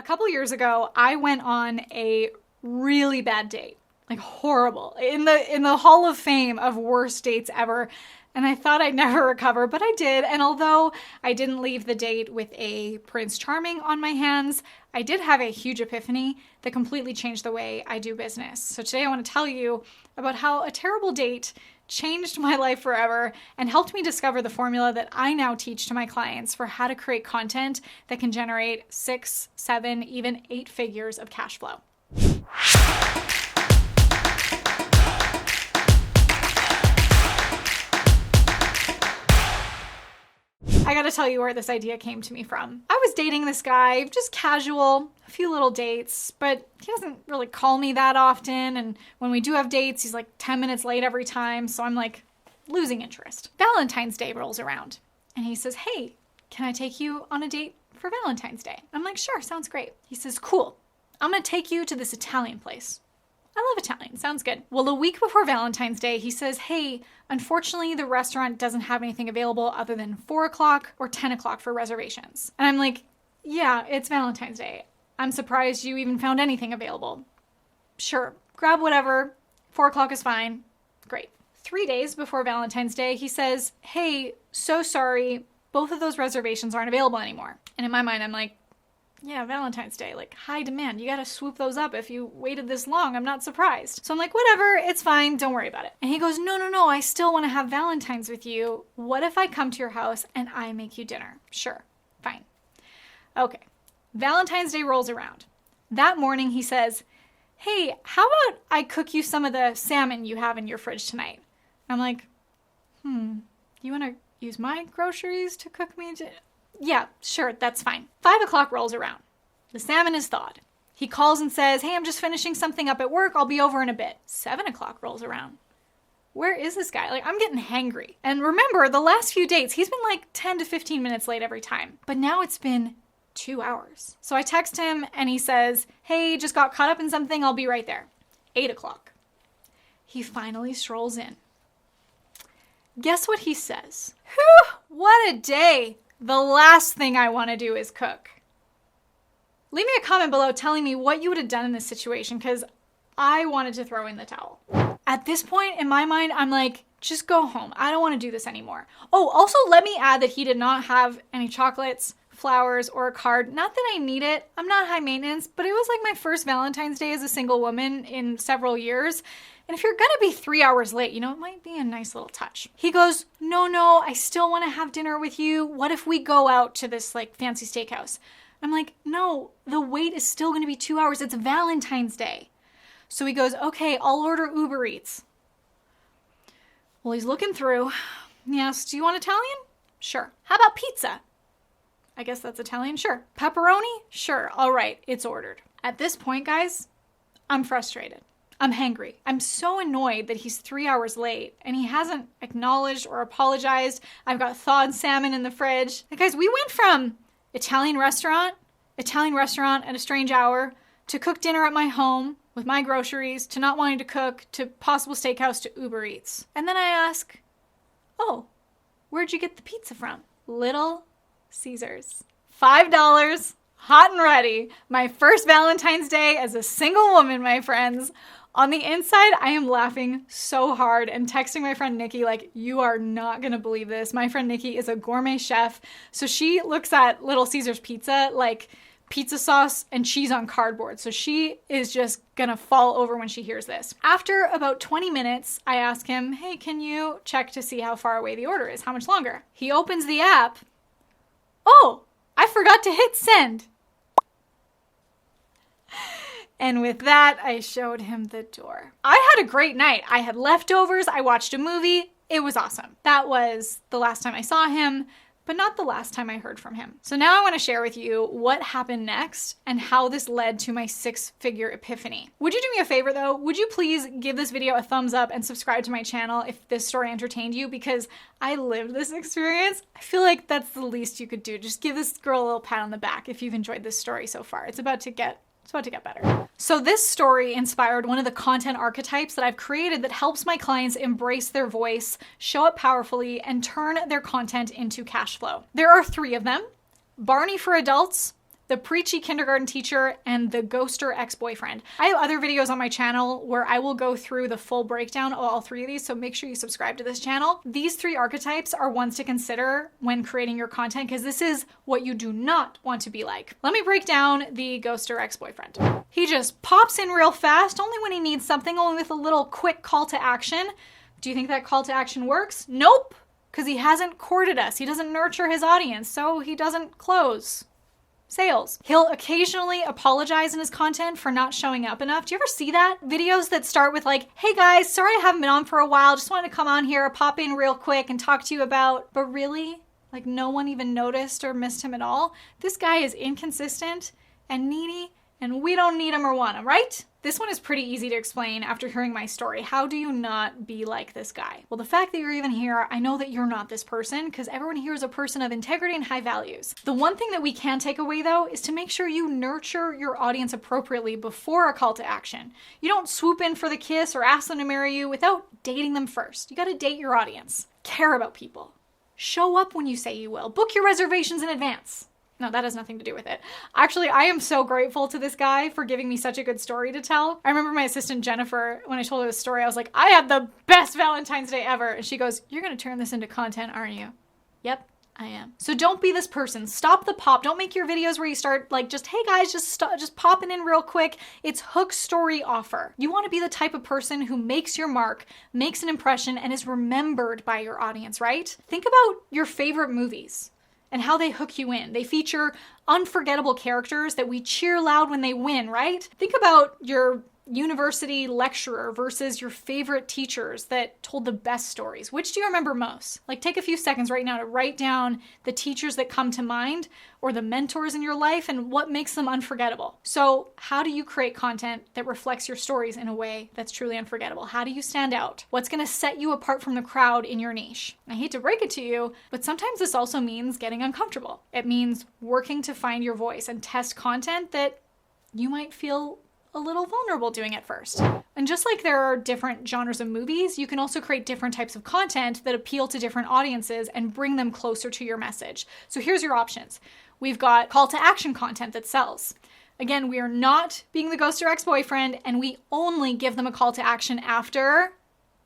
A couple years ago, I went on a really bad date, like horrible, in the Hall of Fame of worst dates ever. And I thought I'd never recover, but I did. And although I didn't leave the date with a Prince Charming on my hands, I did have a huge epiphany that completely changed the way I do business. So today I want to tell you about how a terrible date changed my life forever and helped me discover the formula that I now teach to my clients for how to create content that can generate 6, 7, even 8 figures of cash flow. I gotta tell you where this idea came to me from. I was dating this guy, just casual, a few little dates, but he doesn't really call me that often. And when we do have dates, he's like 10 minutes late every time. So I'm like losing interest. Valentine's Day rolls around and he says, "Hey, can I take you on a date for Valentine's Day?" I'm like, "Sure, sounds great." He says, "Cool. I'm gonna take you to this Italian place." I love Italian. Sounds good. Well, a week before Valentine's Day, he says, "Hey, unfortunately, the restaurant doesn't have anything available other than 4 o'clock or 10 o'clock for reservations." And I'm like, "Yeah, it's Valentine's Day. I'm surprised you even found anything available." "Sure, grab whatever. 4 o'clock is fine." Great. 3 days before Valentine's Day, he says, "Hey, so sorry. Both of those reservations aren't available anymore." And in my mind, I'm like, yeah, Valentine's Day, like high demand. You gotta swoop those up if you waited this long. I'm not surprised. So I'm like, whatever, it's fine. Don't worry about it. And he goes, no, I still want to have Valentine's with you. What if I come to your house and I make you dinner?" "Sure, fine." Okay. Valentine's Day rolls around. That morning he says, "Hey, how about I cook you some of the salmon you have in your fridge tonight?" I'm like, you want to use my groceries to cook me? Yeah, sure, that's fine. 5 o'clock rolls around. The salmon is thawed. He calls and says, "Hey, I'm just finishing something up at work. I'll be over in a bit." 7 o'clock rolls around. Where is this guy? Like, I'm getting hangry. And remember, the last few dates, he's been like 10 to 15 minutes late every time. But now it's been 2 hours. So I text him and he says, "Hey, just got caught up in something. I'll be right there." 8 o'clock. He finally strolls in. Guess what he says? "Whew, what a day. The last thing I want to do is cook." Leave me a comment below telling me what you would have done in this situation, because I wanted to throw in the towel. At this point in my mind, I'm like, just go home. I don't want to do this anymore. Oh, also let me add that he did not have any chocolates, flowers, or a card. Not that I need it. I'm not high maintenance, but it was like my first Valentine's Day as a single woman in several years. And if you're gonna be 3 hours late, it might be a nice little touch. He goes, no, I still want to have dinner with you. What if we go out to this like fancy steakhouse?" I'm like, "No, the wait is still gonna be 2 hours. It's Valentine's Day." So he goes, "Okay, I'll order Uber Eats." Well, he's looking through. He asks, "Do you want Italian?" "Sure." "How about pizza?" "I guess that's Italian." "Sure." "Pepperoni?" "Sure." "All right, it's ordered." At this point, guys, I'm frustrated. I'm hangry. I'm so annoyed that he's 3 hours late and he hasn't acknowledged or apologized. I've got thawed salmon in the fridge. Like, guys, we went from Italian restaurant at a strange hour, to cook dinner at my home with my groceries, to not wanting to cook, to possible steakhouse, to Uber Eats. And then I ask, "Oh, where'd you get the pizza from?" Little Caesars. $5, hot and ready. My first Valentine's Day as a single woman, my friends. On the inside, I am laughing so hard and texting my friend Nikki like, "You are not going to believe this." My friend Nikki is a gourmet chef. So she looks at Little Caesars pizza like pizza sauce and cheese on cardboard. So she is just going to fall over when she hears this. After about 20 minutes, I ask him, "Hey, can you check to see how far away the order is? How much longer?" He opens the app. "Oh, I forgot to hit send." And with that, I showed him the door. I had a great night. I had leftovers. I watched a movie. It was awesome. That was the last time I saw him, but not the last time I heard from him. So now I want to share with you what happened next and how this led to my 6-figure epiphany. Would you do me a favor though? Would you please give this video a thumbs up and subscribe to my channel if this story entertained you? Because I lived this experience. I feel like that's the least you could do. Just give this girl a little pat on the back if you've enjoyed this story so far. It's about to get better. So this story inspired one of the content archetypes that I've created that helps my clients embrace their voice, show up powerfully, and turn their content into cash flow. There are 3 of them: Barney for adults, the preachy kindergarten teacher, and the ghoster ex-boyfriend. I have other videos on my channel where I will go through the full breakdown of all three of these, so make sure you subscribe to this channel. These three archetypes are ones to consider when creating your content, because this is what you do not want to be like. Let me break down the ghoster ex-boyfriend. He just pops in real fast, only when he needs something, only with a little quick call to action. Do you think that call to action works? Nope, because he hasn't courted us. He doesn't nurture his audience, so he doesn't close sales. He'll occasionally apologize in his content for not showing up enough. Do you ever see that? Videos that start with like, hey guys, sorry I haven't been on for a while. Just wanted to come on here, pop in real quick and talk to you about, but really, like no one even noticed or missed him at all. This guy is inconsistent and needy, and we don't need him or want him, right? This one is pretty easy to explain after hearing my story. How do you not be like this guy? Well, the fact that you're even here, I know that you're not this person, because everyone here is a person of integrity and high values. The one thing that we can take away though is to make sure you nurture your audience appropriately before a call to action. You don't swoop in for the kiss or ask them to marry you without dating them first. You gotta date your audience. Care about people. Show up when you say you will. Book your reservations in advance. No, that has nothing to do with it. Actually, I am so grateful to this guy for giving me such a good story to tell. I remember my assistant Jennifer, when I told her this story, I was like, I had the best Valentine's Day ever. And she goes, you're gonna turn this into content, aren't you? Yep, I am. So don't be this person. Stop the pop. Don't make your videos where you start like, just, hey guys, just popping in real quick. It's hook, story, offer. You wanna be the type of person who makes your mark, makes an impression, and is remembered by your audience, right? Think about your favorite movies and how they hook you in. They feature unforgettable characters that we cheer loud when they win, right? Think about your university lecturer versus your favorite teachers that told the best stories. Which do you remember most? Like, take a few seconds right now to write down the teachers that come to mind or the mentors in your life and what makes them unforgettable. So how do you create content that reflects your stories in a way that's truly unforgettable? How do you stand out? What's going to set you apart from the crowd in your niche? I hate to break it to you, but sometimes this also means getting uncomfortable. It means working to find your voice and test content that you might feel a little vulnerable doing at first. And just like there are different genres of movies, you can also create different types of content that appeal to different audiences and bring them closer to your message. So here's your options. We've got call to action content that sells. Again, we are not being the ghoster ex-boyfriend, and we only give them a call to action after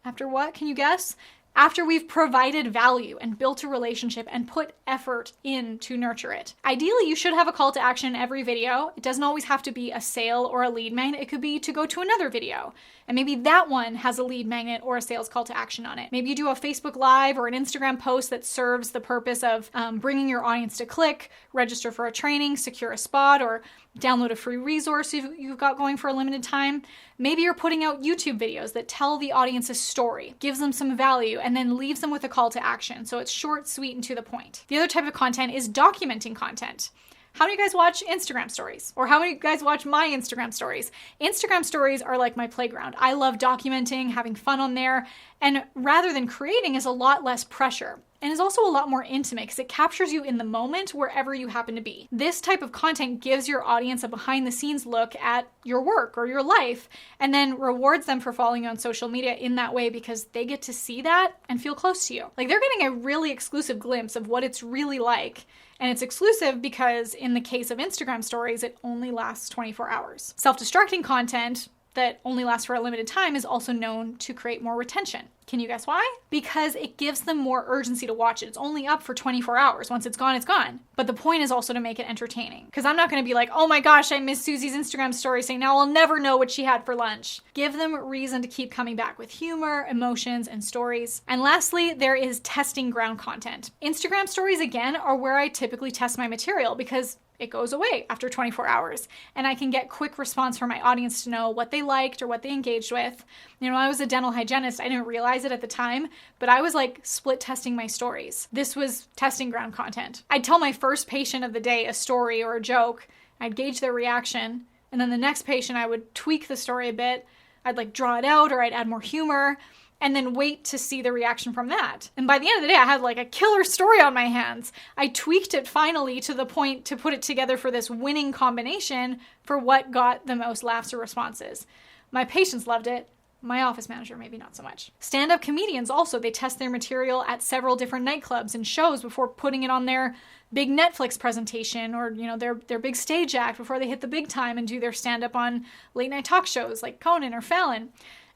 what? Can you guess? After we've provided value and built a relationship and put effort in to nurture it. Ideally, you should have a call to action in every video. It doesn't always have to be a sale or a lead magnet. It could be to go to another video. And maybe that one has a lead magnet or a sales call to action on it. Maybe you do a Facebook Live or an Instagram post that serves the purpose of bringing your audience to click, register for a training, secure a spot, or download a free resource you've got going for a limited time. Maybe you're putting out YouTube videos that tell the audience a story, gives them some value, and then leaves them with a call to action. So it's short, sweet, and to the point. The other type of content is documenting content. How many of you guys watch Instagram stories? Or how many of you guys watch my Instagram stories? Instagram stories are like my playground. I love documenting, having fun on there, and rather than creating is a lot less pressure. And is also a lot more intimate because it captures you in the moment wherever you happen to be. This type of content gives your audience a behind the scenes look at your work or your life, and then rewards them for following you on social media in that way because they get to see that and feel close to you. Like, they're getting a really exclusive glimpse of what it's really like. And it's exclusive because in the case of Instagram stories, it only lasts 24 hours. Self-destructing content that only lasts for a limited time is also known to create more retention. Can you guess why? Because it gives them more urgency to watch it. It's only up for 24 hours. Once it's gone, it's gone. But the point is also to make it entertaining. Because I'm not going to be like, oh my gosh, I missed Susie's Instagram story, saying now I'll never know what she had for lunch. Give them reason to keep coming back with humor, emotions, and stories. And lastly, there is testing ground content. Instagram stories, again, are where I typically test my material because it goes away after 24 hours. And I can get quick response from my audience to know what they liked or what they engaged with. You know, I was a dental hygienist. I didn't realize it at the time, but I was like split testing my stories. This was testing ground content. I'd tell my first patient of the day a story or a joke. I'd gauge their reaction. And then the next patient, I would tweak the story a bit. I'd like draw it out or I'd add more humor, and then wait to see the reaction from that. And by the end of the day, I had like a killer story on my hands. I tweaked it finally to the point to put it together for this winning combination for what got the most laughs or responses. My patients loved it. My office manager, maybe not so much. Stand-up comedians also, they test their material at several different nightclubs and shows before putting it on their big Netflix presentation or, their big stage act before they hit the big time and do their stand-up on late night talk shows like Conan or Fallon.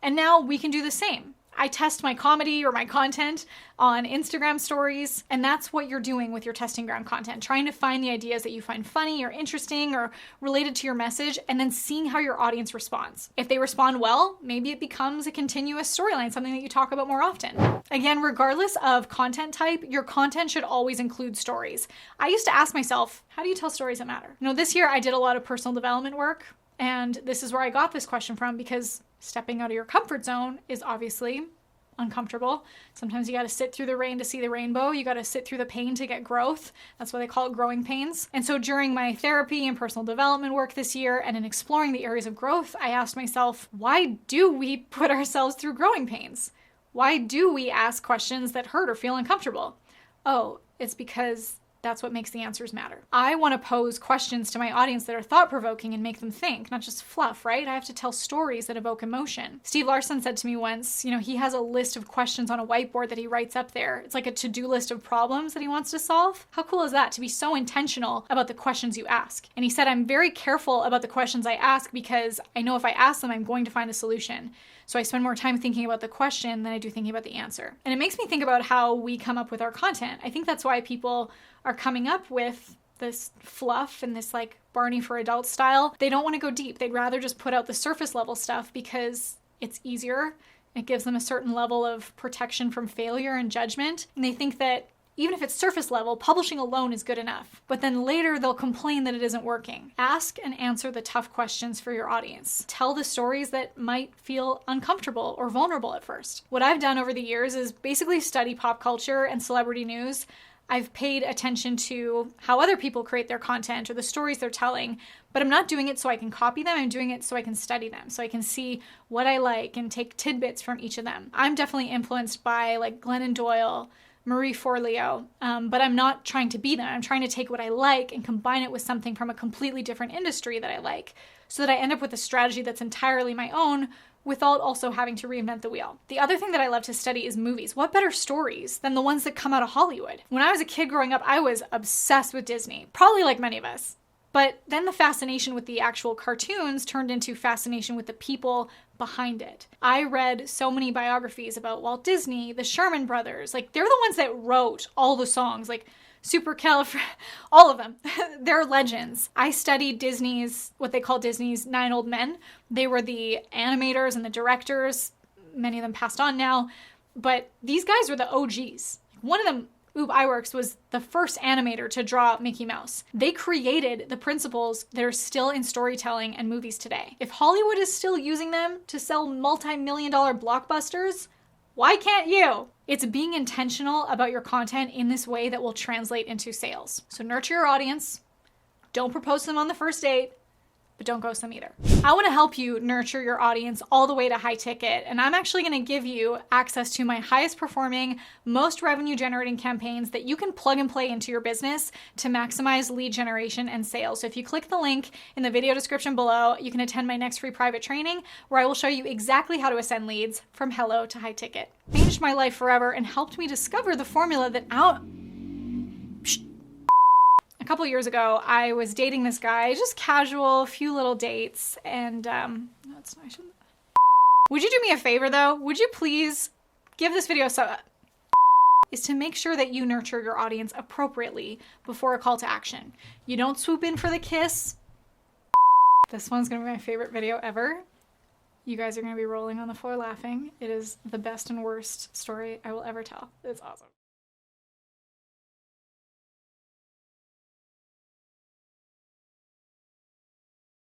And now we can do the same. I test my comedy or my content on Instagram stories, and that's what you're doing with your testing ground content, trying to find the ideas that you find funny or interesting or related to your message, and then seeing how your audience responds. If they respond well, maybe it becomes a continuous storyline, something that you talk about more often. Again, regardless of content type, your content should always include stories. I used to ask myself, how do you tell stories that matter? This year I did a lot of personal development work, and this is where I got this question from, because stepping out of your comfort zone is obviously uncomfortable. Sometimes you got to sit through the rain to see the rainbow. You got to sit through the pain to get growth. That's why they call it growing pains. And so during my therapy and personal development work this year, and in exploring the areas of growth, I asked myself, why do we put ourselves through growing pains? Why do we ask questions that hurt or feel uncomfortable? Oh, it's because that's what makes the answers matter. I want to pose questions to my audience that are thought-provoking and make them think, not just fluff, right? I have to tell stories that evoke emotion. Steve Larsen said to me once, he has a list of questions on a whiteboard that he writes up there. It's like a to-do list of problems that he wants to solve. How cool is that, to be so intentional about the questions you ask? And he said, I'm very careful about the questions I ask because I know if I ask them, I'm going to find a solution. So I spend more time thinking about the question than I do thinking about the answer. And it makes me think about how we come up with our content. I think that's why people are coming up with this fluff and this like Barney for adults style. They don't want to go deep. They'd rather just put out the surface level stuff because it's easier. It gives them a certain level of protection from failure and judgment. And they think that even if it's surface level, publishing alone is good enough. But then later they'll complain that it isn't working. Ask and answer the tough questions for your audience. Tell the stories that might feel uncomfortable or vulnerable at first. What I've done over the years is basically study pop culture and celebrity news. I've paid attention to how other people create their content or the stories they're telling, but I'm not doing it so I can copy them. I'm doing it so I can study them, so I can see what I like and take tidbits from each of them. I'm definitely influenced by like Glennon Doyle, Marie Forleo, but I'm not trying to be them. I'm trying to take what I like and combine it with something from a completely different industry that I like, so that I end up with a strategy that's entirely my own without also having to reinvent the wheel. The other thing that I love to study is movies. What better stories than the ones that come out of Hollywood? When I was a kid growing up, I was obsessed with Disney, probably like many of us. But then the fascination with the actual cartoons turned into fascination with the people behind it. I read so many biographies about Walt Disney, the Sherman Brothers. Like, they're the ones that wrote all the songs, like all of them. They're legends. I studied what they call Disney's 9 old men. They were the animators and the directors. Many of them passed on now, but these guys were the OGs. One of them, Ub Iwerks, was the first animator to draw Mickey Mouse. They created the principles that are still in storytelling and movies today. If Hollywood is still using them to sell multi-million-dollar blockbusters, why can't you? It's being intentional about your content in this way that will translate into sales. So nurture your audience. Don't propose to them on the first date, but don't ghost them either. I want to help you nurture your audience all the way to high ticket, and I'm actually going to give you access to my highest performing, most revenue generating campaigns that you can plug and play into your business to maximize lead generation and sales. So if you click the link in the video description below, you can attend my next free private training where I will show you exactly how to ascend leads from hello to high ticket. Changed my life forever and helped me discover the formula that A couple years ago, I was dating this guy, just casual, few little dates, and would you do me a favor though? Would you please give this video is to make sure that you nurture your audience appropriately before a call to action. You don't swoop in for the kiss. This one's gonna be my favorite video ever. You guys are gonna be rolling on the floor laughing. It is the best and worst story I will ever tell. It's awesome.